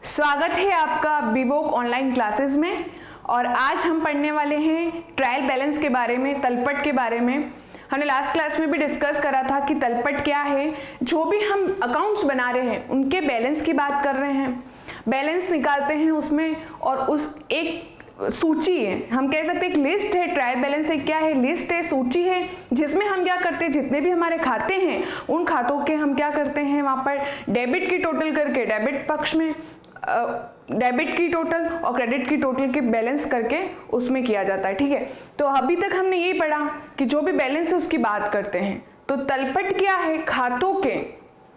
स्वागत है आपका बीवोक ऑनलाइन क्लासेस में। और आज हम पढ़ने वाले हैं ट्रायल बैलेंस के बारे में, तलपट के बारे में। हमने लास्ट क्लास में भी डिस्कस करा था कि तलपट क्या है। जो भी हम अकाउंट्स बना रहे हैं उनके बैलेंस की बात कर रहे हैं, बैलेंस निकालते हैं उसमें, और उस एक सूची है, हम कह सकते हैं एक लिस्ट है। ट्रायल बैलेंस एक क्या है? लिस्ट है, सूची है, जिसमें हम क्या करते हैं, जितने भी हमारे खाते हैं उन खातों के हम क्या करते हैं, वहां पर डेबिट की टोटल करके, डेबिट पक्ष में डेबिट की टोटल और क्रेडिट की टोटल के बैलेंस करके उसमें किया जाता है। ठीक है, तो अभी तक हमने यही पढ़ा कि जो भी बैलेंस है उसकी बात करते हैं। तो तलपट क्या है? खातों के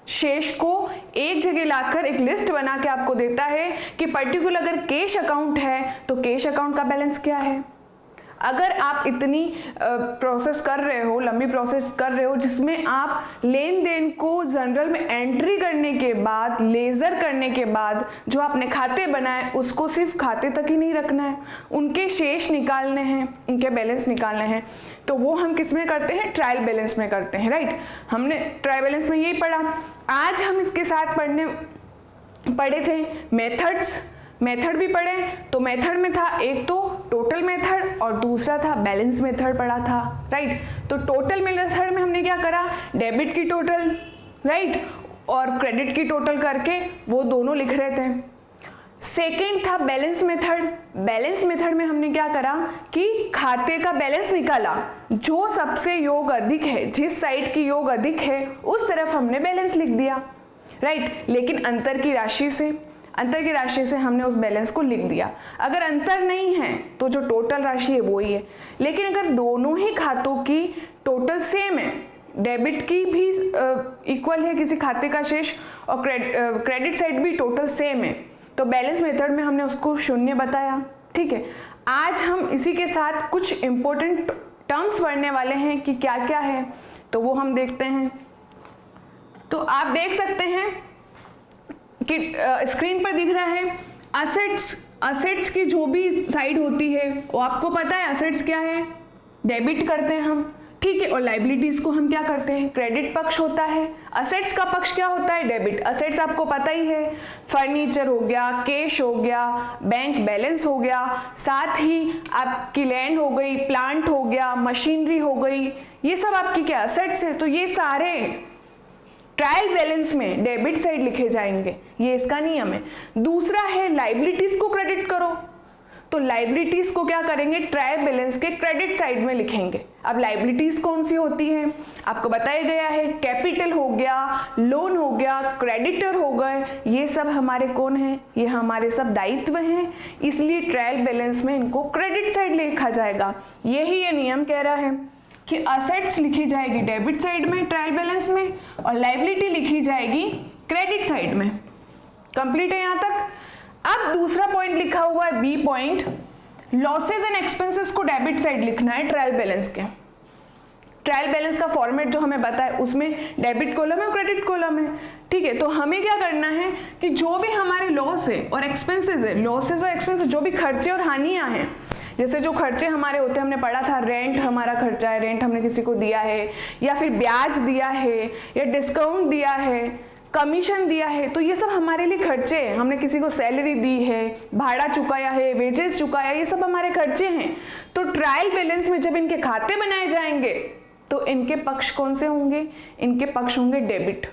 शेष को एक जगह लाकर एक लिस्ट बना के आपको देता है कि पर्टिकुलर अगर कैश अकाउंट है तो कैश अकाउंट का बैलेंस क्या है। अगर आप इतनी प्रोसेस कर रहे हो, लंबी प्रोसेस कर रहे हो, जिसमें आप लेन देन को जनरल में एंट्री करने के बाद, लेजर करने के बाद जो आपने खाते बनाए उसको सिर्फ खाते तक ही नहीं रखना है, उनके शेष निकालने हैं, उनके बैलेंस निकालने हैं, तो वो हम किस में करते हैं? ट्रायल बैलेंस में करते हैं। राइट, हमने ट्रायल बैलेंस में यही पढ़ा। आज हम इसके साथ पढ़े थे मेथड्स। मेथड भी पढ़े, तो मेथड में था एक तो टोटल मेथड और दूसरा था बैलेंस मेथड पढ़ा था। राइट, तो टोटल मेथड में हमने क्या करा? डेबिट की टोटल, राइट, और क्रेडिट की टोटल करके वो दोनों लिख रहे थे। सेकेंड था बैलेंस मेथड। बैलेंस मेथड में हमने क्या करा कि खाते का बैलेंस निकाला, जो सबसे योग अधिक है, जिस साइड की योग अधिक है उस तरफ हमने बैलेंस लिख दिया। राइट, लेकिन अंतर की राशि से हमने उस बैलेंस को लिख दिया। अगर अंतर नहीं है तो जो टोटल राशि है वो ही है। लेकिन अगर दोनों ही खातों की टोटल सेम है, डेबिट की भी इक्वल है किसी खाते का शेष और क्रेडिट साइड भी टोटल सेम है, तो बैलेंस मेथड में हमने उसको शून्य बताया। ठीक है, आज हम इसी के साथ कुछ इंपॉर्टेंट टर्म्स पढ़ने वाले हैं कि क्या क्या है, तो वो हम देखते हैं। तो आप देख सकते हैं कि स्क्रीन पर दिख रहा है असेट्स की जो भी साइड होती है वो आपको पता है। असेट्स क्या है? डेबिट करते हैं हम, ठीक है, और लाइबिलिटीज को हम क्या करते हैं? क्रेडिट पक्ष होता है। असेट्स का पक्ष क्या होता है? डेबिट। असेट्स आपको पता ही है, फर्नीचर हो गया, कैश हो गया, बैंक बैलेंस हो गया, साथ ही आपकी लैंड हो गई, प्लांट हो गया, मशीनरी हो गई, ये सब आपकी क्या असेट्स है। तो ये सारे ट्रायल बैलेंस में डेबिट साइड लिखे जाएंगे, ये इसका नियम है। दूसरा है लाइबिलिटीज को क्रेडिट करो, तो लाइबिलिटीज को क्या करेंगे? ट्रायल बैलेंस के क्रेडिट साइड में लिखेंगे। अब लाइबिलिटीज कौन सी होती है आपको बताया गया है, कैपिटल हो गया, लोन हो गया, क्रेडिटर हो गए, ये सब हमारे कौन है? ये हमारे सब दायित्व हैं, इसलिए ट्रायल बैलेंस में इनको क्रेडिट साइड लिखा जाएगा। यही ये नियम कह रहा है कि असेट्स लिखी जाएगी डेबिट साइड में ट्रायल बैलेंस में, और लाइबिलिटी लिखी जाएगी क्रेडिट साइड में। कंप्लीट है यहां तक। अब दूसरा पॉइंट लिखा हुआ है B point, losses and expenses को डेबिट साइड लिखना है ट्रायल बैलेंस के। ट्रायल बैलेंस का फॉर्मेट जो हमें पता है उसमें डेबिट कॉलम है और क्रेडिट कॉलम है। ठीक है, तो हमें क्या करना है कि जो भी हमारे लॉस है और एक्सपेंसेस है, लॉसेज और एक्सपेंसेस, जो भी खर्चे और हानियां हैं, जैसे जो खर्चे हमारे होते हैं, हमने पढ़ा था रेंट हमारा खर्चा है, रेंट हमने किसी को दिया है, या फिर ब्याज दिया है, या डिस्काउंट दिया है, कमीशन दिया है, तो ये सब हमारे लिए खर्चे हैं। हमने किसी को सैलरी दी है, भाड़ा चुकाया है, वेजेस चुकाया, ये सब हमारे खर्चे हैं। तो ट्रायल बैलेंस में जब इनके खाते बनाए जाएंगे तो इनके पक्ष कौन से होंगे? इनके पक्ष होंगे डेबिट।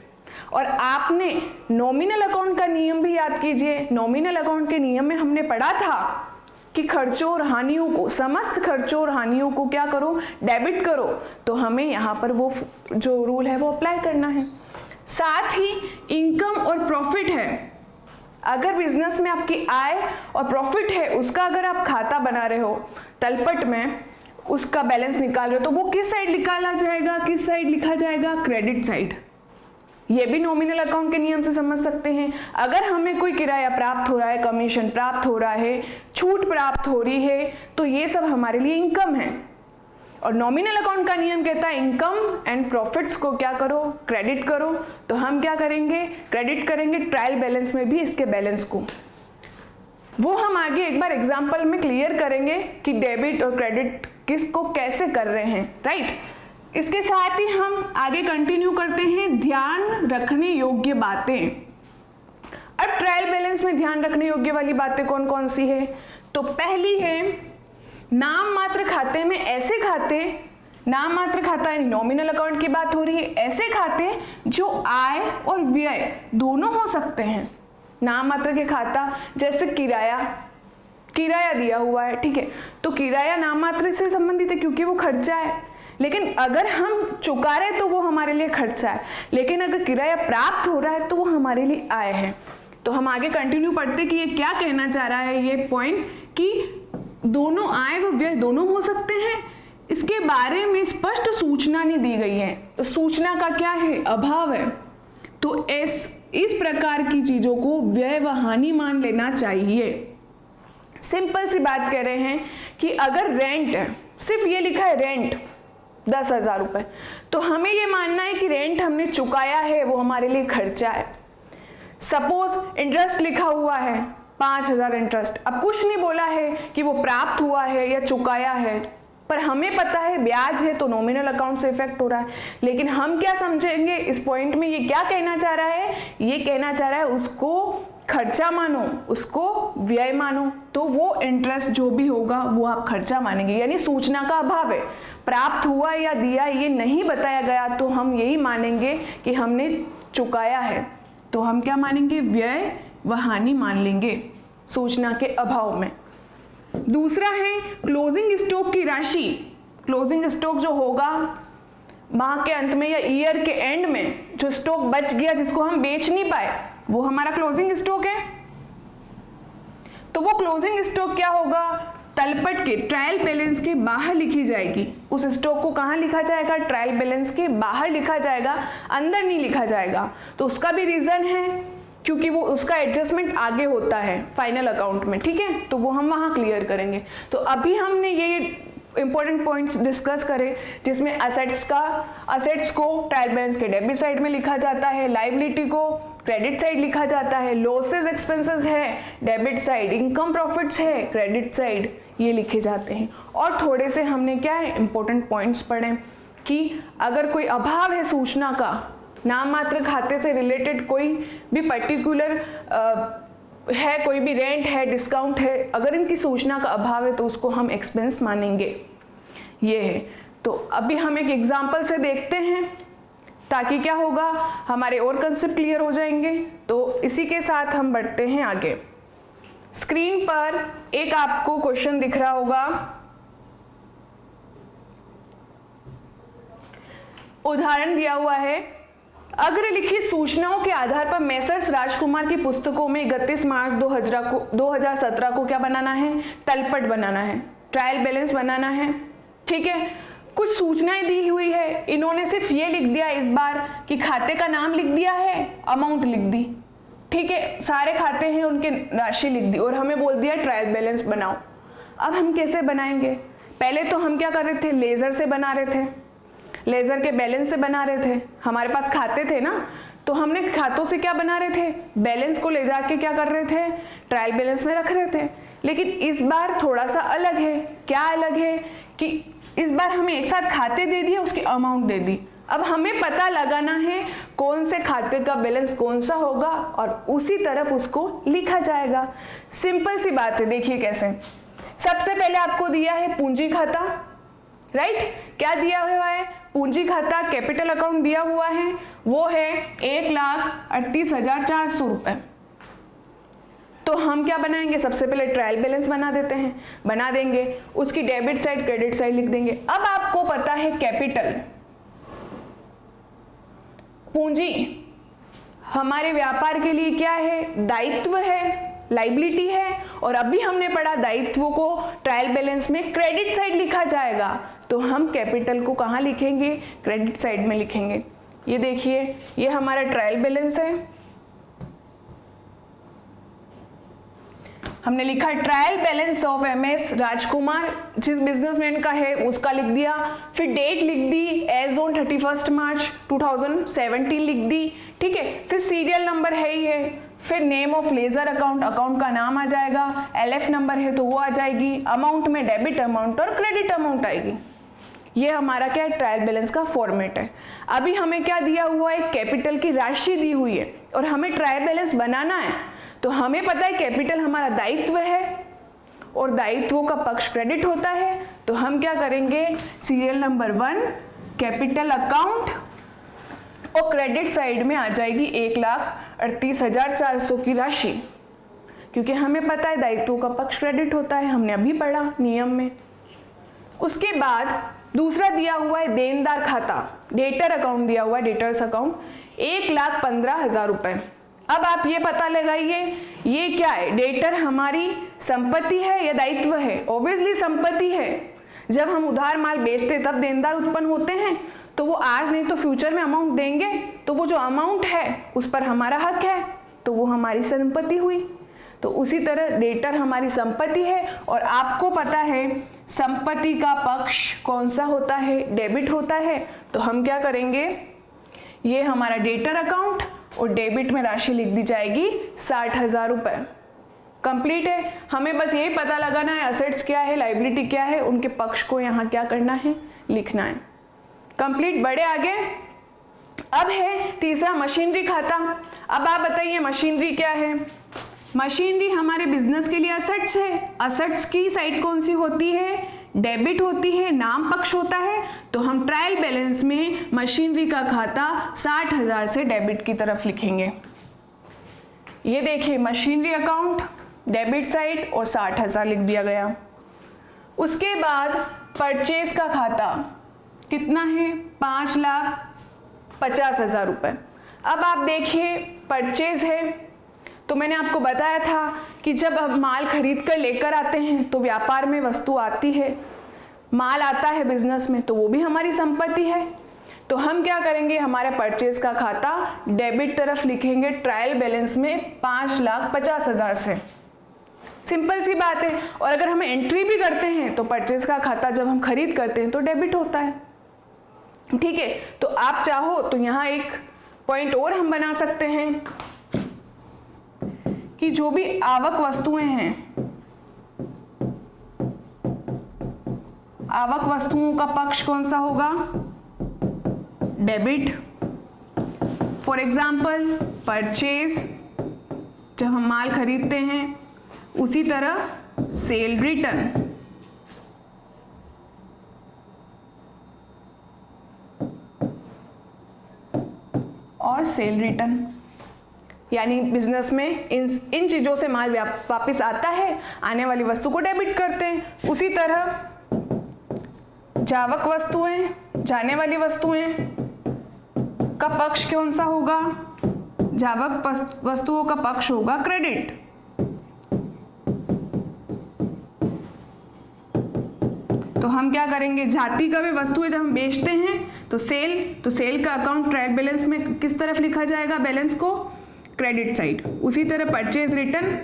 और आपने नॉमिनल अकाउंट का नियम भी याद कीजिए। नॉमिनल अकाउंट के नियम में हमने पढ़ा था कि खर्चों और हानियों को, समस्त खर्चों और हानियों को क्या करो? डेबिट करो। तो हमें यहाँ पर वो जो रूल है वो अप्लाई करना है। साथ ही इनकम और प्रॉफिट है, अगर बिजनेस में आपकी आय और प्रॉफिट है, उसका अगर आप खाता बना रहे हो तलपट में, उसका बैलेंस निकाल रहे हो, तो वो किस साइड निकाला जाएगा? किस साइड लिखा जाएगा? Credit side. ये भी नॉमिनल अकाउंट के नियम से समझ सकते हैं। अगर हमें कोई किराया प्राप्त हो रहा है, कमीशन प्राप्त हो रहा है, छूट प्राप्त हो रही है, तो ये सब हमारे लिए इनकम है। और नॉमिनल अकाउंट का नियम कहता है इनकम एंड प्रॉफिट्स को क्या करो? क्रेडिट करो। तो हम क्या करेंगे? क्रेडिट करेंगे ट्रायल बैलेंस में भी इसके बैलेंस को। वो हम आगे एक बार एग्जाम्पल में क्लियर करेंगे कि डेबिट और क्रेडिट किसको कैसे कर रहे हैं। राइट, इसके साथ ही हम आगे कंटिन्यू करते हैं ध्यान रखने योग्य बातें। अब ट्रायल बैलेंस में ध्यान रखने योग्य वाली बातें कौन कौन सी है? तो पहली है नाम मात्र खाते में ऐसे खाते, नाम मात्र खाता यानी नॉमिनल अकाउंट की बात हो रही है, ऐसे खाते जो आय और व्यय दोनों हो सकते हैं। नाम मात्र के खाता जैसे किराया, किराया दिया हुआ है, ठीक है, तो किराया नाम मात्र से संबंधित है क्योंकि वो खर्चा है, लेकिन अगर हम चुका रहे तो वो हमारे लिए खर्चा है, लेकिन अगर किराया प्राप्त हो रहा है तो वो हमारे लिए आय है। तो हम आगे कंटिन्यू पढ़ते कि ये क्या कहना चाह रहा है ये पॉइंट, कि दोनों आय व व्यय दोनों हो सकते हैं, इसके बारे में स्पष्ट सूचना नहीं दी गई है। तो सूचना का क्या है? अभाव है। तो इस प्रकार की चीजों को व्यय व हानि मान लेना चाहिए। सिंपल सी बात कह रहे हैं कि अगर रेंट है, सिर्फ ये लिखा है रेंट 10,000 रुपये, तो हमें ये मानना है कि रेंट हमने चुकाया है, वो हमारे लिए खर्चा है। सपोज इंटरेस्ट लिखा हुआ है 5,000 इंटरेस्ट, अब कुछ नहीं बोला है कि वो प्राप्त हुआ है या चुकाया है, पर हमें पता है ब्याज है तो नॉमिनल अकाउंट से इफेक्ट हो रहा है। लेकिन हम क्या समझेंगे इस पॉइंट में, ये क्या कहना चाह रहा है? ये कहना चाह रहा है उसको खर्चा मानो, उसको व्यय मानो, तो वो इंटरेस्ट जो भी होगा वो आप खर्चा मानेंगे। यानी सूचना का अभाव है, प्राप्त हुआ या दिया ये नहीं बताया गया, तो हम यही मानेंगे कि हमने चुकाया है, तो हम क्या मानेंगे? व्यय व हानि मान लेंगे सूचना के अभाव में। दूसरा है क्लोजिंग स्टॉक की राशि। क्लोजिंग स्टॉक जो होगा माह के अंत में या ईयर के एंड में, जो स्टॉक बच गया जिसको हम बेच नहीं पाए, वो हमारा क्लोजिंग स्टॉक है। तो वो क्लोजिंग स्टॉक क्या होगा? तलपट के ट्रायल बैलेंस के बाहर लिखी जाएगी। उस स्टॉक को कहाँ लिखा जाएगा? ट्रायल बैलेंस के बाहर लिखा जाएगा, अंदर नहीं लिखा जाएगा। तो उसका भी रीजन है क्योंकि वो उसका एडजस्टमेंट आगे होता है फाइनल अकाउंट में, ठीक है, तो वो हम वहाँ क्लियर करेंगे। तो अभी हमने ये इंपॉर्टेंट पॉइंट्स डिस्कस करे जिसमें असेट्स को ट्रायल बैलेंस के डेबिट साइड में लिखा जाता है, लाइबिलिटी को क्रेडिट साइड लिखा जाता है, लॉसेस एक्सपेंसेस है डेबिट साइड, इनकम प्रॉफिट्स है क्रेडिट साइड, ये लिखे जाते हैं। और थोड़े से हमने क्या है इंपॉर्टेंट पॉइंट्स पढ़े कि अगर कोई अभाव है सूचना का, नाम मात्र खाते से रिलेटेड कोई भी पर्टिकुलर है, कोई भी रेंट है, डिस्काउंट है, अगर इनकी सूचना का अभाव है तो उसको हम एक्सपेंस मानेंगे। ये है। तो अभी हम एक एग्जांपल से देखते हैं ताकि क्या होगा, हमारे और कंसेप्ट क्लियर हो जाएंगे। तो इसी के साथ हम बढ़ते हैं आगे। स्क्रीन पर एक आपको क्वेश्चन दिख रहा होगा, उदाहरण दिया हुआ है, अग्रलिखित सूचनाओं के आधार पर मैसर्स राजकुमार की पुस्तकों में 31 मार्च 2017 को क्या बनाना है? तलपट बनाना है, ट्रायल बैलेंस बनाना है, ठीक है। कुछ सूचनाएं दी हुई है, इन्होंने सिर्फ ये लिख दिया इस बार कि खाते का नाम लिख दिया है, अमाउंट लिख दी, ठीक है, सारे खाते हैं उनके राशि लिख दी और हमें बोल दिया ट्रायल बैलेंस बनाओ। अब हम कैसे बनाएंगे? पहले तो हम क्या कर रहे थे, लेजर से बना रहे थे, लेजर के बैलेंस से बना रहे थे, हमारे पास खाते थे ना, तो हमने खातों से क्या बना रहे थे, बैलेंस को ले जाके क्या कर रहे थे, ट्रायल बैलेंस में रख रहे थे। लेकिन इस बार थोड़ा सा अलग है। क्या अलग है कि इस बार हमें एक साथ खाते दे दिए, उसकी अमाउंट दे दी। अब हमें पता लगाना है कौन से खाते का बैलेंस कौन सा होगा और उसी तरफ उसको लिखा जाएगा। सिंपल सी बात है, देखिए कैसे। सबसे पहले आपको दिया है पूंजी खाता, राइट, क्या दिया हुआ है, पूंजी खाता, कैपिटल अकाउंट दिया हुआ है, वो है 1,38,400 रुपए। तो हम क्या बनाएंगे, सबसे पहले ट्रायल बैलेंस बना देते हैं, बना देंगे, उसकी डेबिट साइड क्रेडिट साइड लिख देंगे। अब आपको पता है कैपिटल, पूंजी हमारे व्यापार के लिए क्या है, दायित्व है, लाइबिलिटी है, और अभी हमने पढ़ा दायित्व को ट्रायल बैलेंस में क्रेडिट साइड लिखा जाएगा, तो हम कैपिटल को कहाँ लिखेंगे, क्रेडिट साइड में लिखेंगे। ये देखिए, ये हमारा ट्रायल बैलेंस है, हमने लिखा ट्रायल बैलेंस ऑफ एमएस राजकुमार, जिस बिजनेसमैन का है उसका लिख दिया, फिर डेट लिख दी एज ऑन 31 मार्च 2017 लिख दी, ठीक है, फिर सीरियल नंबर है ही है, फिर name of ledger account, account का नाम आ जाएगा, एलएफ नंबर है तो वो आ जाएगी, अमाउंट में डेबिट अमाउंट और क्रेडिट अमाउंट आएगी। ये हमारा क्या है, ट्रायल बैलेंस का फॉर्मेट है। अभी हमें क्या दिया हुआ है, कैपिटल की राशि दी हुई है और हमें ट्रायल बैलेंस बनाना है, तो हमें पता है कैपिटल हमारा दायित्व है और दायित्वों का पक्ष क्रेडिट होता है। तो हम क्या करेंगे, सीरियल नंबर 1 कैपिटल अकाउंट और क्रेडिट साइड में आ जाएगी 1,38,400 की राशि, क्योंकि हमें पता है दायित्वों का पक्ष क्रेडिट होता है, हमने अभी पढ़ा नियम में। उसके बाद दूसरा दिया हुआ है देनदार खाता, डेटर अकाउंट दिया हुआ है, डेटर्स अकाउंट 1,15,000 रुपए। अब आप ये पता लगाइए ये क्या है, डेटर हमारी संपत्ति है या दायित्व है? ऑब्वियसली संपत्ति है। जब हम उधार माल बेचते तब देनदार उत्पन्न होते हैं, तो वो आज नहीं तो फ्यूचर में अमाउंट देंगे, तो वो जो अमाउंट है उस पर हमारा हक है, तो वो हमारी संपत्ति हुई। तो उसी तरह डेटर हमारी संपत्ति है और आपको पता है संपत्ति का पक्ष कौन सा होता है, डेबिट होता है। तो हम क्या करेंगे, ये हमारा डेटर अकाउंट और डेबिट में राशि लिख दी जाएगी 60,000 रुपए। कंप्लीट है। हमें बस यही पता लगाना है असेट्स क्या है, लायबिलिटी क्या है, उनके पक्ष को यहाँ क्या करना है, लिखना है। कंप्लीट। बढ़े आगे। अब है तीसरा मशीनरी खाता। अब आप बताइए मशीनरी क्या है? मशीनरी हमारे बिजनेस के लिए असेट्स है। असेट्स की साइड कौन सी होती है, डेबिट होती है, नाम पक्ष होता है। तो हम ट्रायल बैलेंस में मशीनरी का खाता 60,000 से डेबिट की तरफ लिखेंगे। ये देखिए मशीनरी अकाउंट डेबिट साइड और 60,000 लिख दिया गया। उसके बाद परचेज का खाता कितना है, 5,50,000 रुपए। अब आप देखिए परचेज है, तो मैंने आपको बताया था कि जब हम माल खरीद कर लेकर आते हैं तो व्यापार में वस्तु आती है, माल आता है बिजनेस में, तो वो भी हमारी संपत्ति है। तो हम क्या करेंगे, हमारे परचेज का खाता डेबिट तरफ लिखेंगे ट्रायल बैलेंस में 5,50,000 से। सिंपल सी बात है। और अगर हमें एंट्री भी करते हैं तो परचेज का खाता जब हम खरीद करते हैं तो डेबिट होता है। ठीक है, तो आप चाहो तो यहाँ एक पॉइंट और हम बना सकते हैं कि जो भी आवक वस्तुएं हैं, आवक वस्तुओं का पक्ष कौन सा होगा, डेबिट। फॉर एग्जाम्पल परचेज जब हम माल खरीदते हैं, उसी तरह सेल रिटर्न, और सेल रिटर्न यानी बिजनेस में इन चीजों से माल वापस आता है, आने वाली वस्तु को डेबिट करते हैं। उसी तरह जावक वस्तुएं, जाने वाली वस्तुएं का पक्ष कौन सा होगा, जावक वस्तुओं का पक्ष होगा क्रेडिट। तो हम क्या करेंगे, जाति का भी वस्तुएं जब हम बेचते हैं तो सेल का अकाउंट ट्रायल बैलेंस में किस तरफ लिखा जाएगा, बैलेंस को क्रेडिट साइड। उसी तरह परचेज रिटर्न,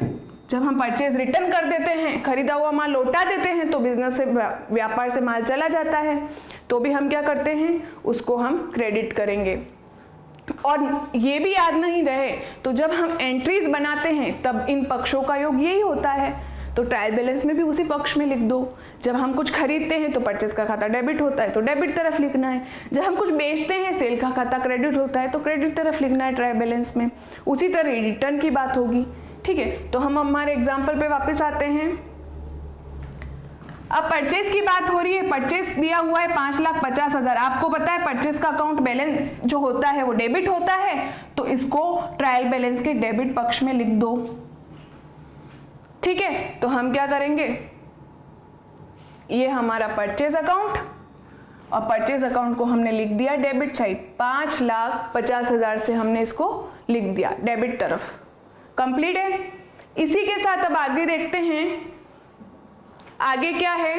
जब हम परचेज रिटर्न कर देते हैं, खरीदा हुआ माल लौटा देते हैं, तो बिजनेस से व्यापार से माल चला जाता है, तो भी हम क्या करते हैं, उसको हम क्रेडिट करेंगे। और ये भी याद नहीं रहे तो जब हम एंट्रीज बनाते हैं तब इन पक्षों का योग यही होता है, तो ट्रायल बैलेंस में भी उसी पक्ष में लिख दो। जब हम कुछ खरीदते हैं तो परचेज का खाता डेबिट होता है, तो डेबिट तरफ लिखना है। जब हम कुछ बेचते हैं, सेल का खाता क्रेडिट होता है, तो क्रेडिट तरफ लिखना है ट्रायल बैलेंस में। उसी तरह रिटर्न की बात होगी। ठीक है, तो हम हमारे एग्जाम्पल पे वापस आते हैं। अब परचेज की बात हो रही है, परचेज दिया हुआ है 5,50,000। आपको पता है परचेज का अकाउंट बैलेंस जो होता है वो डेबिट होता है, तो इसको ट्रायल बैलेंस के डेबिट पक्ष में लिख दो। ठीक है, तो हम क्या करेंगे, ये हमारा परचेज अकाउंट, और परचेज अकाउंट को हमने लिख दिया डेबिट साइड, 5,50,000 से हमने इसको लिख दिया डेबिट तरफ। कंप्लीट है। इसी के साथ अब आगे देखते हैं, आगे क्या है,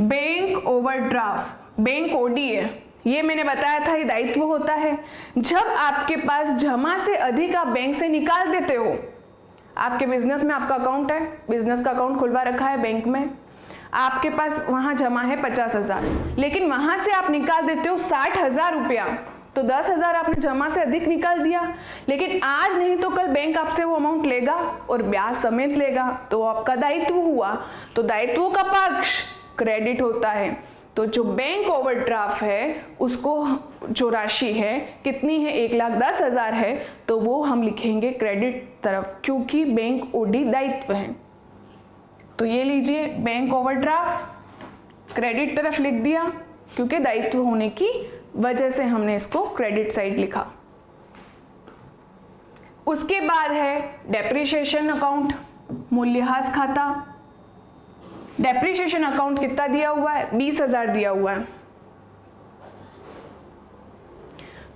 बैंक ओवरड्राफ्ट, बैंक ओडी है। ये मैंने बताया था, ये दायित्व होता है। जब आपके पास जमा से अधिक आप बैंक से निकाल देते हो, आपके बिजनेस में आपका अकाउंट है, बिजनेस का अकाउंट खुलवा रखा है बैंक में, आपके पास वहां जमा है 50,000, लेकिन वहां से आप निकाल देते हो 60,000 रुपया, तो 10,000 आपने जमा से अधिक निकाल दिया, लेकिन आज नहीं तो कल बैंक आपसे वो अमाउंट लेगा और ब्याज समेत लेगा, तो आपका दायित्व हुआ। तो दायित्वों का पक्ष क्रेडिट होता है। तो जो बैंक ओवरड्राफ्ट है उसको जो राशि है कितनी है, 1,10,000 है, तो वो हम लिखेंगे क्रेडिट तरफ, क्योंकि बैंक ओडी दायित्व है। तो ये लीजिए, बैंक ओवरड्राफ्ट क्रेडिट तरफ लिख दिया, क्योंकि दायित्व होने की वजह से हमने इसको क्रेडिट साइड लिखा। उसके बाद है डेप्रिसिएशन अकाउंट, मूल्यह्रास खाता। डेप्रिसिएशन अकाउंट कितना दिया हुआ है, 20,000 दिया हुआ है।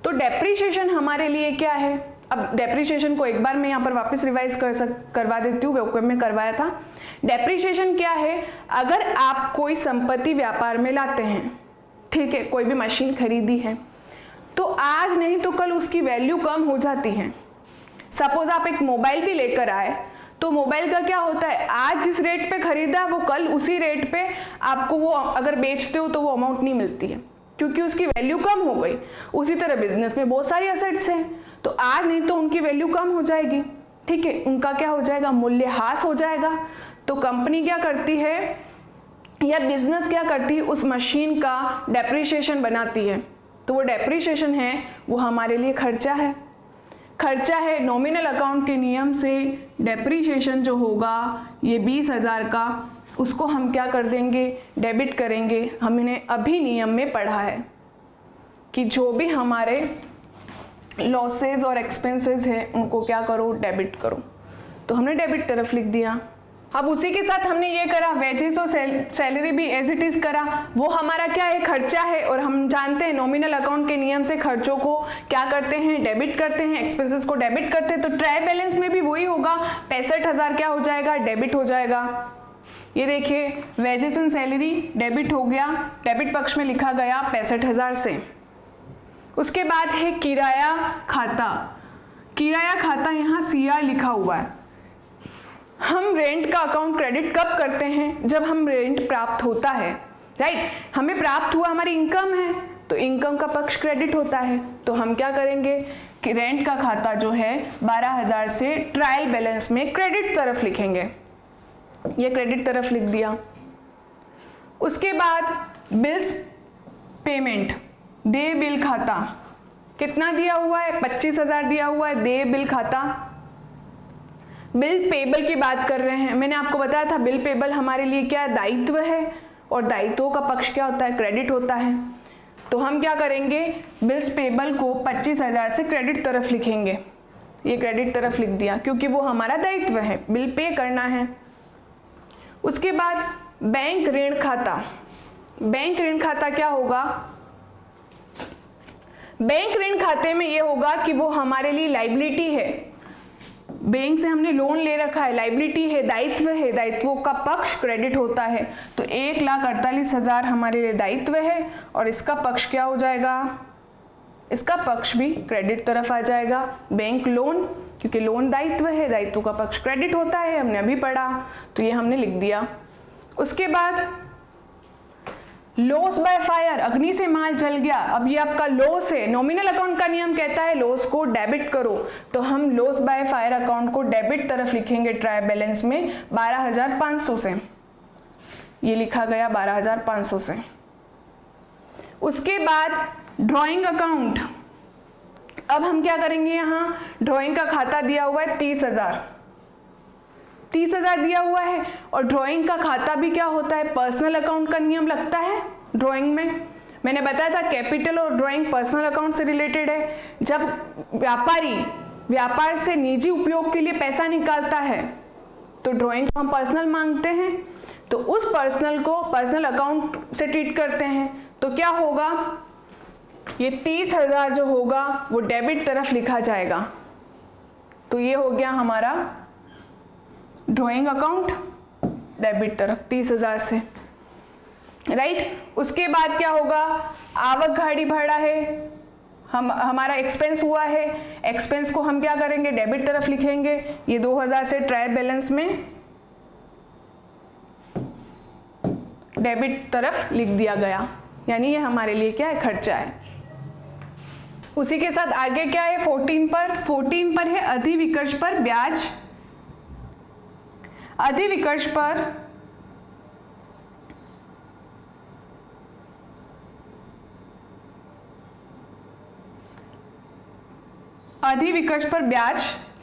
तो डेप्रिसिएशन हमारे लिए क्या है, अब डेप्रिसिएशन को एक बार मैं यहाँ पर वापस रिवाइज करवा देती हूँ, वेबवेब में करवाया था। डेप्रिसिएशन क्या है, अगर आप कोई संपत्ति व्यापार में लाते हैं, ठीक है, कोई भी मशीन खरीदी है, तो आज नहीं तो कल उसकी वैल्यू कम हो जाती है। सपोज आप एक मोबाइल भी लेकर आए, तो मोबाइल का क्या होता है, आज जिस रेट पे खरीदा वो कल उसी रेट पे आपको वो अगर बेचते हो तो वो अमाउंट नहीं मिलती है, क्योंकि उसकी वैल्यू कम हो गई। उसी तरह बिजनेस में बहुत सारी एसेट्स हैं, तो आज नहीं तो उनकी वैल्यू कम हो जाएगी, ठीक है, उनका क्या हो जाएगा, मूल्यह्रास हो जाएगा। तो कंपनी क्या करती है या बिजनेस क्या करती है, उस मशीन का डेप्रिसिएशन बनाती है। तो वो डेप्रिसिएशन है वो हमारे लिए खर्चा है, खर्चा है। नॉमिनल अकाउंट के नियम से डेप्रिसिएशन जो होगा ये 20,000 का, उसको हम क्या कर देंगे, डेबिट करेंगे। हमने अभी नियम में पढ़ा है कि जो भी हमारे लॉसेस और एक्सपेंसेस हैं उनको क्या करो, डेबिट करो। तो हमने डेबिट तरफ लिख दिया। अब उसी के साथ हमने ये करा, वेजेस और सैलरी भी एज इट इज करा, वो हमारा क्या है, खर्चा है। और हम जानते हैं नॉमिनल अकाउंट के नियम से खर्चों को क्या करते हैं, डेबिट करते हैं, एक्सपेंसेस को डेबिट करते हैं। तो ट्रायल बैलेंस में भी वही होगा, 65,000 क्या हो जाएगा, डेबिट हो जाएगा। ये देखिए, वेजेस एंड सैलरी डेबिट हो गया, डेबिट पक्ष में लिखा गया 65,000 से। उसके बाद है किराया खाता। किराया खाता यहाँ CR लिखा हुआ है। हम रेंट का अकाउंट क्रेडिट कब करते हैं, जब हम रेंट प्राप्त होता है, राइट, हमें प्राप्त हुआ, हमारी इनकम है, तो इनकम का पक्ष क्रेडिट होता है। तो हम क्या करेंगे कि रेंट का खाता जो है 12,000 से ट्रायल बैलेंस में क्रेडिट तरफ लिखेंगे। ये क्रेडिट तरफ लिख दिया। उसके बाद बिल्स पेमेंट, देय बिल खाता कितना दिया हुआ है, 25,000 दिया हुआ है, देय बिल खाता। बिल पेबल की बात कर रहे हैं, मैंने आपको बताया था बिल पेबल हमारे लिए क्या दायित्व है, और दायित्वों का पक्ष क्या होता है, क्रेडिट होता है। तो हम क्या करेंगे, बिल्स पेबल को 25,000 से क्रेडिट तरफ लिखेंगे। ये क्रेडिट तरफ लिख दिया, क्योंकि वो हमारा दायित्व है, बिल पे करना है। उसके बाद बैंक ऋण खाता। बैंक ऋण खाता क्या होगा, बैंक ऋण खाते में ये होगा कि वो हमारे लिए लाइबिलिटी है, बैंक से हमने लोन ले रखा है, लाइबिलिटी है, दायित्व है, दायित्वों का पक्ष क्रेडिट होता है। तो 1,48,000 हमारे लिए दायित्व है, और इसका पक्ष क्या हो जाएगा, इसका पक्ष भी क्रेडिट तरफ आ जाएगा। बैंक लोन, क्योंकि लोन दायित्व है, दायित्व का पक्ष क्रेडिट होता है, हमने अभी पढ़ा, तो ये हमने लिख दिया। उसके बाद लॉस बाय फायर, अग्नि से माल जल गया, अब ये आपका लॉस है। नॉमिनल अकाउंट का नियम कहता है लॉस को डेबिट करो, तो हम लॉस बाय फायर अकाउंट को डेबिट तरफ लिखेंगे ट्रायल बैलेंस में 12,500 से। ये लिखा गया 12,500 से। उसके बाद ड्राइंग अकाउंट, अब हम क्या करेंगे, यहाँ ड्राइंग का खाता दिया हुआ है 30,000 दिया हुआ है। और ड्राइंग का खाता भी क्या होता है, पर्सनल अकाउंट का नियम लगता है ड्राइंग में। मैंने बताया था कैपिटल और ड्राइंग पर्सनल अकाउंट से रिलेटेड है। जब व्यापारी व्यापार से निजी उपयोग के लिए पैसा निकालता है तो ड्राइंग को हम पर्सनल मांगते हैं, तो उस पर्सनल को पर्सनल अकाउंट से ट्रीट करते हैं। तो क्या होगा, ये 30,000 जो होगा वो डेबिट तरफ लिखा जाएगा। तो ये हो गया हमारा ड्राइंग अकाउंट डेबिट तरफ 30,000 से, राइट। उसके बाद क्या होगा, आवक गाड़ी भाड़ा है, हमारा एक्सपेंस हुआ है, एक्सपेंस को हम क्या करेंगे, डेबिट तरफ लिखेंगे। ये 2,000 से ट्रायल बैलेंस में डेबिट तरफ लिख दिया गया, यानी ये हमारे लिए क्या है, खर्चा है। उसी के साथ आगे क्या है, 14 पर है अधिविकर्ष पर ब्याज। अधिविकर्ष पर अधिविकर्ष पर ब्याज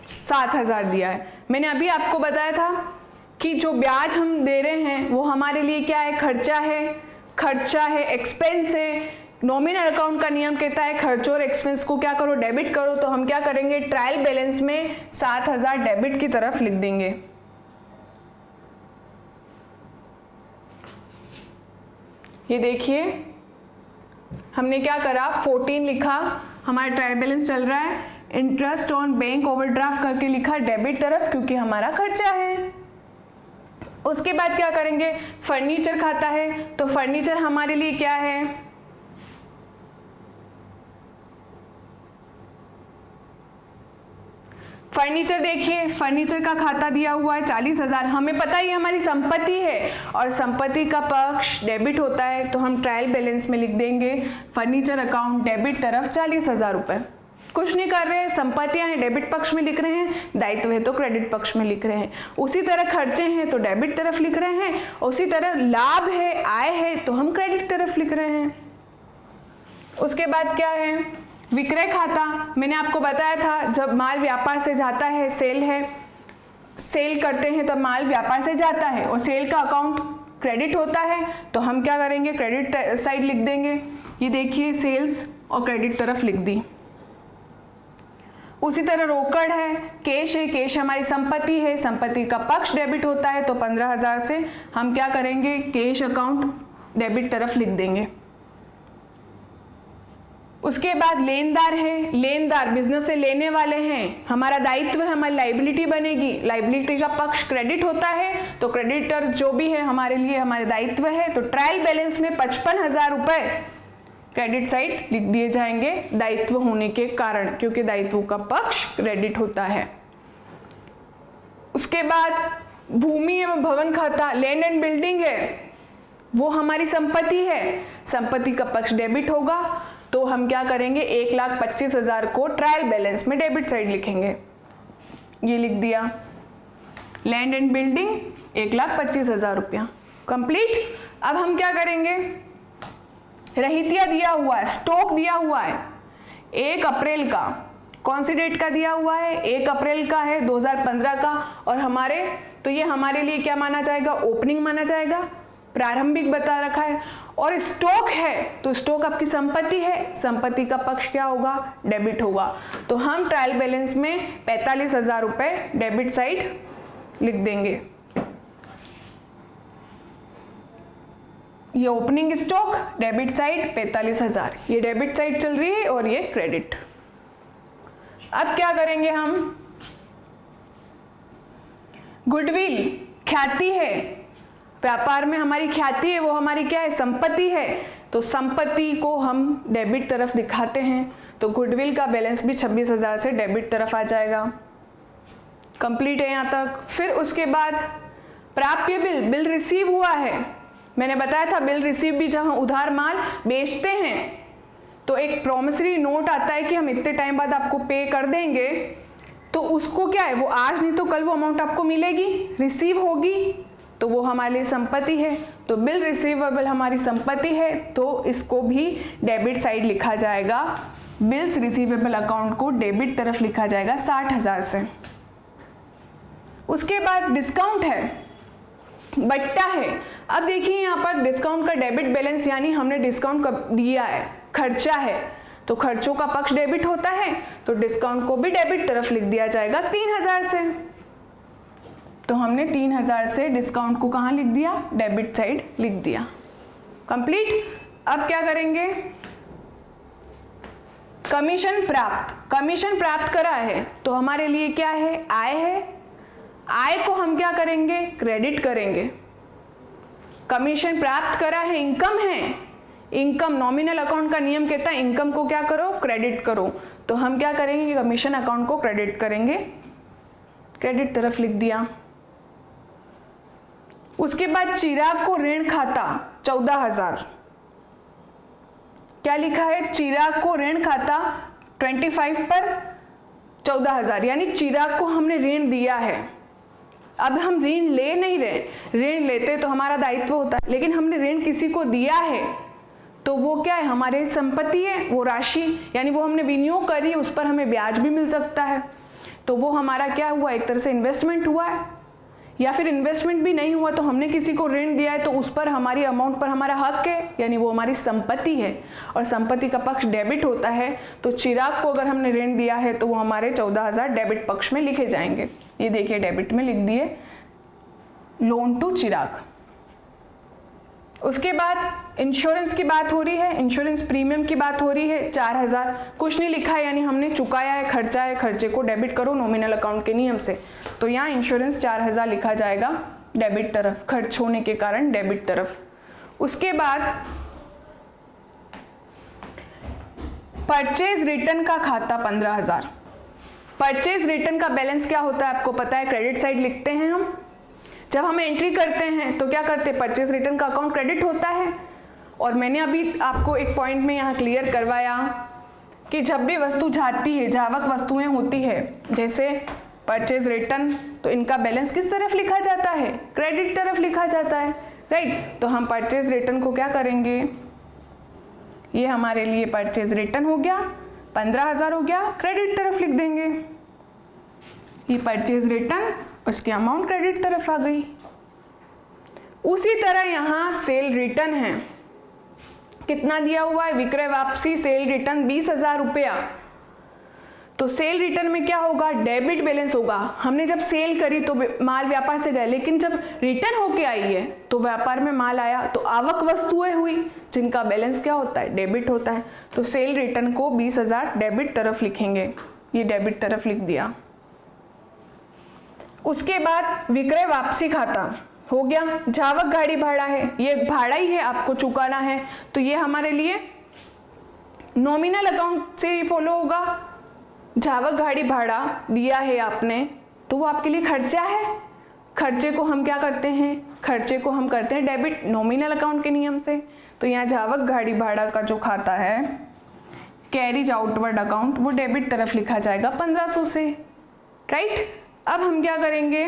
7,000 दिया है। मैंने अभी आपको बताया था कि जो ब्याज हम दे रहे हैं वो हमारे लिए क्या है, खर्चा है, एक्सपेंस है। नॉमिनल अकाउंट का नियम कहता है खर्चों और एक्सपेंस को क्या करो, डेबिट करो। तो हम क्या करेंगे, ट्रायल बैलेंस में 7,000 डेबिट की तरफ लिख देंगे। ये देखिए हमने क्या करा, 14 लिखा, हमारा ट्रायल बैलेंस चल रहा है, इंटरेस्ट ऑन बैंक ओवरड्राफ्ट करके लिखा डेबिट तरफ क्योंकि हमारा खर्चा है। उसके बाद क्या करेंगे, फर्नीचर खाता है, तो फर्नीचर हमारे लिए क्या है, फर्नीचर देखिए, फर्नीचर का खाता दिया हुआ है 40,000। हमें पता ही हमारी संपत्ति है और संपत्ति का पक्ष डेबिट होता है, तो हम ट्रायल बैलेंस में लिख देंगे फर्नीचर अकाउंट डेबिट तरफ 40,000 रुपये। कुछ नहीं कर रहे हैं, संपत्तियां हैं डेबिट पक्ष में लिख रहे हैं, दायित्व है तो क्रेडिट पक्ष में लिख रहे हैं। उसी तरह खर्चे हैं तो डेबिट तरफ लिख रहे हैं, उसी तरह लाभ है, आय है तो हम क्रेडिट तरफ लिख रहे हैं। उसके बाद क्या है, विक्रय खाता। मैंने आपको बताया था जब माल व्यापार से जाता है, सेल करते हैं तब माल व्यापार से जाता है और सेल का अकाउंट क्रेडिट होता है, तो हम क्या करेंगे, क्रेडिट साइड लिख देंगे। ये देखिए सेल्स और क्रेडिट तरफ लिख दी। उसी तरह रोकड़ है, कैश हमारी संपत्ति है, संपत्ति का पक्ष डेबिट होता है, तो 15,000 से हम क्या करेंगे, कैश अकाउंट डेबिट तरफ लिख देंगे। उसके बाद लेनदार है, लेनदार बिजनेस से लेने वाले हैं, हमारा दायित्व है, हमारी लाइबिलिटी बनेगी, लाइबिलिटी का पक्ष क्रेडिट होता है, तो क्रेडिटर जो भी है हमारे लिए हमारे दायित्व है, तो ट्रायल बैलेंस में 55,000 रुपये क्रेडिट साइड लिख दिए जाएंगे दायित्व होने के कारण, क्योंकि दायित्व का पक्ष क्रेडिट होता है। उसके बाद भूमि एवं भवन खाता, लैंड एंड बिल्डिंग है, वो हमारी संपत्ति है, संपत्ति का पक्ष डेबिट होगा, तो हम क्या करेंगे, 1,25,000 को ट्रायल बैलेंस में डेबिट साइड लिखेंगे। ये लिख दिया, लैंड एंड बिल्डिंग 1,25,000 रुपया कंप्लीट। अब हम क्या करेंगे, रहितिया दिया हुआ है, स्टॉक दिया हुआ है 1 अप्रैल का, कौन सी डेट का दिया हुआ है, 1 अप्रैल का है 2015 का, और हमारे तो ये हमारे लिए क्या माना जाएगा, ओपनिंग माना जाएगा, प्रारंभिक बता रखा है। और स्टॉक है तो स्टॉक आपकी संपत्ति है, संपत्ति का पक्ष क्या होगा, डेबिट होगा, तो हम ट्रायल बैलेंस में 45,000 रुपये डेबिट साइड लिख देंगे। ये ओपनिंग स्टॉक, डेबिट साइड 45,000, ये डेबिट साइड चल रही है और ये क्रेडिट। अब क्या करेंगे हम, गुडविल ख्याति है, व्यापार में हमारी ख्याति है, वो हमारी क्या है, संपत्ति है, तो संपत्ति को हम डेबिट तरफ दिखाते हैं, तो गुडविल का बैलेंस भी 26,000 से डेबिट तरफ आ जाएगा। कंप्लीट है यहाँ तक। फिर उसके बाद प्राप्य बिल रिसीव हुआ है, मैंने बताया था बिल रिसीव भी जहाँ उधार माल बेचते हैं तो एक प्रोमिसरी नोट आता है कि हम इतने टाइम बाद आपको पे कर देंगे, तो उसको क्या है, वो आज नहीं तो कल वो अमाउंट आपको मिलेगी, रिसीव होगी, तो वो हमारे लिए संपत्ति है, तो बिल रिसीवेबल हमारी संपत्ति है, तो इसको भी डेबिट साइड लिखा जाएगा, बिल्स रिसीवेबल अकाउंट को डेबिट तरफ लिखा जाएगा 60,000 से। उसके बाद डिस्काउंट है, बट्टा है। अब देखिए यहाँ पर डिस्काउंट का डेबिट बैलेंस, यानी हमने डिस्काउंट दिया है, खर्चा है, तो खर्चों का पक्ष डेबिट होता है, तो डिस्काउंट को भी डेबिट तरफ लिख दिया जाएगा 3,000 से, तो हमने 3,000 से डिस्काउंट को कहाँ लिख दिया, डेबिट साइड लिख दिया। कंप्लीट। अब क्या करेंगे, कमीशन प्राप्त करा है, तो हमारे लिए क्या है, आय है, आय को हम क्या करेंगे, क्रेडिट करेंगे। कमीशन प्राप्त करा है, इनकम है, इनकम नॉमिनल अकाउंट का नियम कहता है इनकम को क्या करो, क्रेडिट करो, तो हम क्या करेंगे, कमीशन अकाउंट को क्रेडिट करेंगे, क्रेडिट तरफ लिख दिया। उसके बाद चिराग को ऋण खाता 14,000, क्या लिखा है, चिराग को ऋण खाता 25 पर 14,000, यानी चिराग को हमने ऋण दिया है। अब हम ऋण ले नहीं रहे, ऋण लेते तो हमारा दायित्व होता है, लेकिन हमने ऋण किसी को दिया है, तो वो क्या है, हमारे संपत्ति है वो राशि, यानी वो हमने विनियोग करी, उस पर हमें ब्याज भी मिल सकता है, तो वो हमारा क्या हुआ, एक तरह से इन्वेस्टमेंट हुआ है। या फिर इन्वेस्टमेंट भी नहीं हुआ तो हमने किसी को ऋण दिया है तो उस पर हमारी अमाउंट पर हमारा हक है, यानी वो हमारी संपत्ति है और संपत्ति का पक्ष डेबिट होता है। तो चिराग को अगर हमने ऋण दिया है तो वो हमारे 14,000 डेबिट पक्ष में लिखे जाएंगे। ये देखिए डेबिट में लिख दिए, लोन टू चिराग। उसके बाद इंश्योरेंस की बात हो रही है, इंश्योरेंस प्रीमियम की बात हो रही है, 4,000 कुछ नहीं लिखा है, यानी हमने चुकाया है, खर्चा है, खर्चे को डेबिट करो नॉमिनल अकाउंट के नियम से, तो यहाँ इंश्योरेंस 4,000 लिखा जाएगा डेबिट तरफ, खर्च होने के कारण डेबिट तरफ। उसके बाद परचेज रिटर्न का खाता 15,000। परचेज रिटर्न का बैलेंस क्या होता है आपको पता है, क्रेडिट साइड लिखते हैं हम, जब हम एंट्री करते हैं तो क्या करते हैं, परचेज रिटर्न का अकाउंट क्रेडिट होता है। और मैंने अभी आपको एक पॉइंट में यहाँ क्लियर करवाया कि जब भी वस्तु जाती है, जावक वस्तुएं होती है जैसे परचेज रिटर्न, तो इनका बैलेंस किस तरफ लिखा जाता है, क्रेडिट तरफ लिखा जाता है, राइट। तो हम परचेज रिटर्न को क्या करेंगे, ये हमारे लिए परचेज रिटर्न हो गया, 15,000 हो गया, क्रेडिट तरफ लिख देंगे। ये परचेज रिटर्न, उसकी अमाउंट क्रेडिट तरफ आ गई। उसी तरह यहाँ सेल रिटर्न है, कितना दिया हुआ है, विक्रय वापसी सेल रिटर्न 20,000 रुपया। तो सेल रिटर्न में क्या होगा, डेबिट बैलेंस होगा। हमने जब सेल करी तो माल व्यापार से गए, लेकिन जब रिटर्न होके आई है तो व्यापार में माल आया तो आवक वस्तुएं हुई जिनका बैलेंस क्या होता है, डेबिट होता है। तो सेल रिटर्न को 20,000 डेबिट तरफ लिखेंगे, ये डेबिट तरफ लिख दिया। उसके बाद विक्रय वापसी खाता हो गया, जावक गाड़ी भाड़ा है, ये भाड़ा ही है, आपको चुकाना है, तो ये हमारे लिए नॉमिनल अकाउंट से ही फॉलो होगा। जावक गाड़ी भाड़ा दिया है आपने तो वो आपके लिए खर्चा है, खर्चे को हम क्या करते हैं, खर्चे को हम करते हैं डेबिट नॉमिनल अकाउंट के नियम से। तो यहाँ जावक गाड़ी भाड़ा का जो खाता है कैरीज आउटवर्ड अकाउंट, वो डेबिट तरफ लिखा जाएगा 1500 से, राइट। अब हम क्या करेंगे,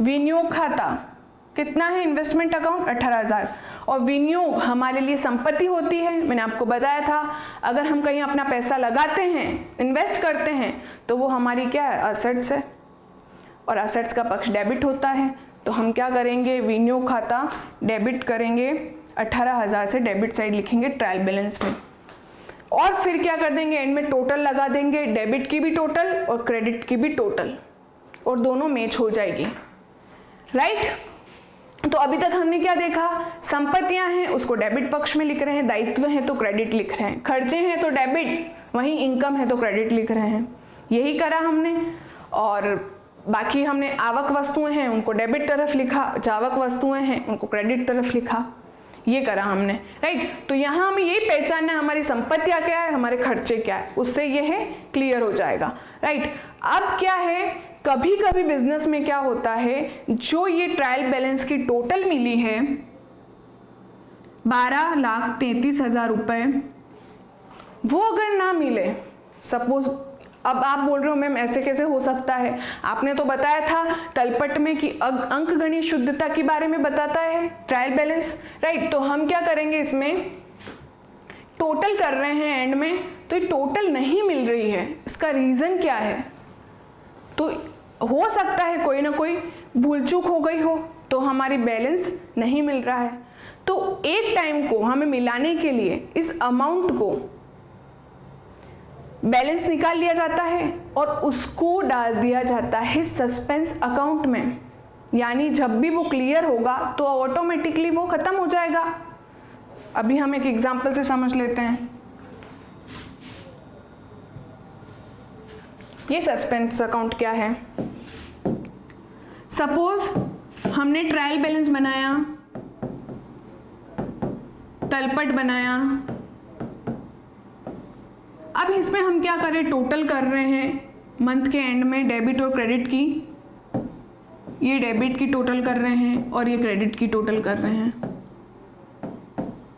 विनियोग खाता कितना है, इन्वेस्टमेंट अकाउंट 18,000, और विनियोग हमारे लिए संपत्ति होती है। मैंने आपको बताया था अगर हम कहीं अपना पैसा लगाते हैं, इन्वेस्ट करते हैं, तो वो हमारी क्या है, असेट्स है, और असेट्स का पक्ष डेबिट होता है। तो हम क्या करेंगे, विनियोग खाता डेबिट करेंगे, 18,000 से डेबिट साइड लिखेंगे ट्रायल बैलेंस में, और फिर क्या कर देंगे, एंड में टोटल लगा देंगे, डेबिट की भी टोटल और क्रेडिट की भी टोटल, और दोनों मैच हो जाएगी, राइट। तो अभी तक हमने क्या देखा, संपत्तियां हैं उसको डेबिट पक्ष में लिख रहे हैं, दायित्व हैं तो क्रेडिट लिख रहे हैं, खर्चे हैं तो डेबिट, वहीं इनकम है तो क्रेडिट लिख रहे हैं, यही करा हमने। और बाकी हमने आवक वस्तुएं हैं उनको डेबिट तरफ लिखा, जावक वस्तुएं हैं उनको क्रेडिट तरफ लिखा, ये करा हमने, राइट। तो यहाँ हमें यही पहचानना है हमारी संपत्तियां क्या है, हमारे खर्चे क्या है, उससे यह क्लियर हो जाएगा, राइट। अब क्या है, कभी कभी बिजनेस में क्या होता है, जो ये ट्रायल बैलेंस की टोटल मिली है 12,33,000 रुपए, वो अगर ना मिले, सपोज अब आप बोल रहे हो मैम ऐसे कैसे हो सकता है, आपने तो बताया था तलपट में कि अंकगणित शुद्धता के बारे में बताता है ट्रायल बैलेंस, राइट। तो हम क्या करेंगे, इसमें टोटल कर रहे हैं एंड में, तो ये टोटल नहीं मिल रही है, इसका रीजन क्या है, तो हो सकता है कोई ना कोई भूल चूक हो गई हो तो हमारी बैलेंस नहीं मिल रहा है। तो एक टाइम को हमें मिलाने के लिए इस अमाउंट को बैलेंस निकाल लिया जाता है और उसको डाल दिया जाता है सस्पेंस अकाउंट में, यानी जब भी वो क्लियर होगा तो ऑटोमेटिकली वो खत्म हो जाएगा। अभी हम एक एग्जांपल से समझ लेते हैं। ये सस्पेंस अकाउंट क्या है, सपोज हमने ट्रायल बैलेंस बनाया, तलपट बनाया, अब इसमें हम क्या करें, टोटल कर रहे हैं मंथ के एंड में डेबिट और क्रेडिट की, ये डेबिट की टोटल कर रहे हैं और ये क्रेडिट की टोटल कर रहे हैं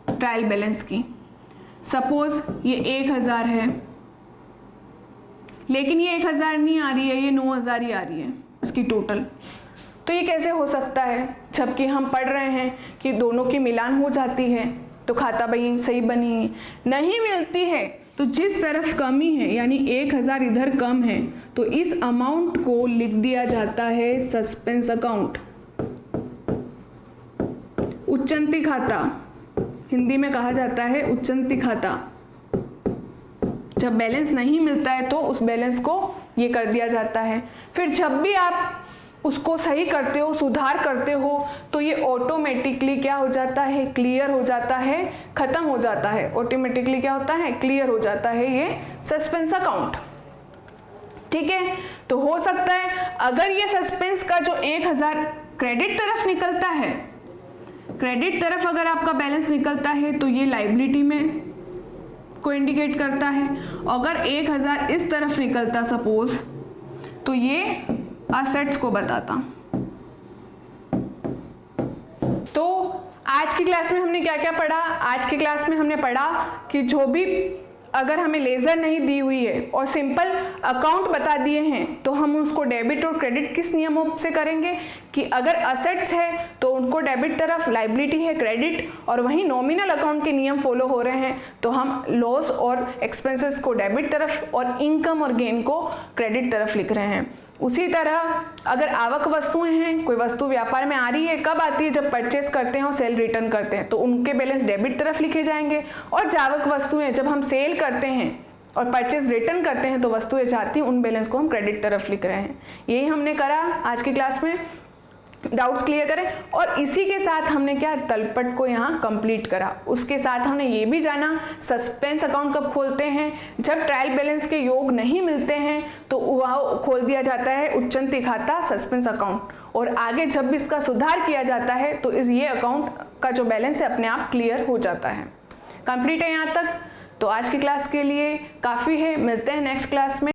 ट्रायल बैलेंस की। सपोज ये 1,000 है, लेकिन ये 1,000 नहीं आ रही है, ये 9,000 ही आ रही है इसकी टोटल। तो ये कैसे हो सकता है, जबकि हम पढ़ रहे हैं कि दोनों की मिलान हो जाती है, तो खाता भाई सही बनी। नहीं मिलती है तो जिस तरफ कमी है यानी 1000 इधर कम है तो इस अमाउंट को लिख दिया जाता है सस्पेंस अकाउंट, उच्चंती खाता, हिंदी में कहा जाता है उच्चंती खाता। जब बैलेंस नहीं मिलता है तो उस बैलेंस को ये कर दिया जाता है। फिर जब भी आप उसको सही करते हो, सुधार करते हो, तो ये ऑटोमेटिकली क्या हो जाता है, क्लियर हो जाता है, खत्म हो जाता है। ऑटोमेटिकली क्या होता है, क्लियर हो जाता है ये सस्पेंस अकाउंट। ठीक है, तो हो सकता है अगर ये सस्पेंस का जो 1000 क्रेडिट तरफ निकलता है, क्रेडिट तरफ अगर आपका बैलेंस निकलता है तो ये लायबिलिटी में को इंडिकेट करता है। अगर 1000 इस तरफ निकलता सपोज तो ये असेट्स को बताता। तो आज की क्लास में हमने क्या क्या पढ़ा? आज की क्लास में हमने पढ़ा कि जो भी अगर हमें लेजर नहीं दी हुई है और सिंपल अकाउंट बता दिए हैं तो हम उसको डेबिट और क्रेडिट किस नियमों से करेंगे कि अगर असेट्स है तो उनको डेबिट तरफ, लायबिलिटी है क्रेडिट, और वहीं नॉमिनल अकाउंट के नियम फॉलो हो रहे हैं तो हम लॉस और एक्सपेंसेस को डेबिट तरफ और इनकम और गेन को क्रेडिट तरफ लिख रहे हैं। उसी तरह अगर आवक वस्तुएं हैं, कोई वस्तु व्यापार में आ रही है, कब आती है? जब परचेस करते हैं और सेल रिटर्न करते हैं तो उनके बैलेंस डेबिट तरफ लिखे जाएंगे। और जावक वस्तुएं जब हम सेल करते हैं और परचेस रिटर्न करते हैं तो वस्तुएं जाती हैं, उन बैलेंस को हम क्रेडिट तरफ लिख रहे हैं। यही हमने करा आज की क्लास में। डाउट्स क्लियर करें। और इसी के साथ हमने क्या, तलपट को यहाँ कंप्लीट करा। उसके साथ हमने ये भी जाना सस्पेंस अकाउंट कब खोलते हैं, जब ट्रायल बैलेंस के योग नहीं मिलते हैं तो वह खोल दिया जाता है उच्चंती खाता, सस्पेंस अकाउंट। और आगे जब भी इसका सुधार किया जाता है तो ये अकाउंट का जो बैलेंस है अपने आप क्लियर हो जाता है। कंप्लीट है यहाँ तक। तो आज की क्लास के लिए काफ़ी है, मिलते हैं नेक्स्ट क्लास में।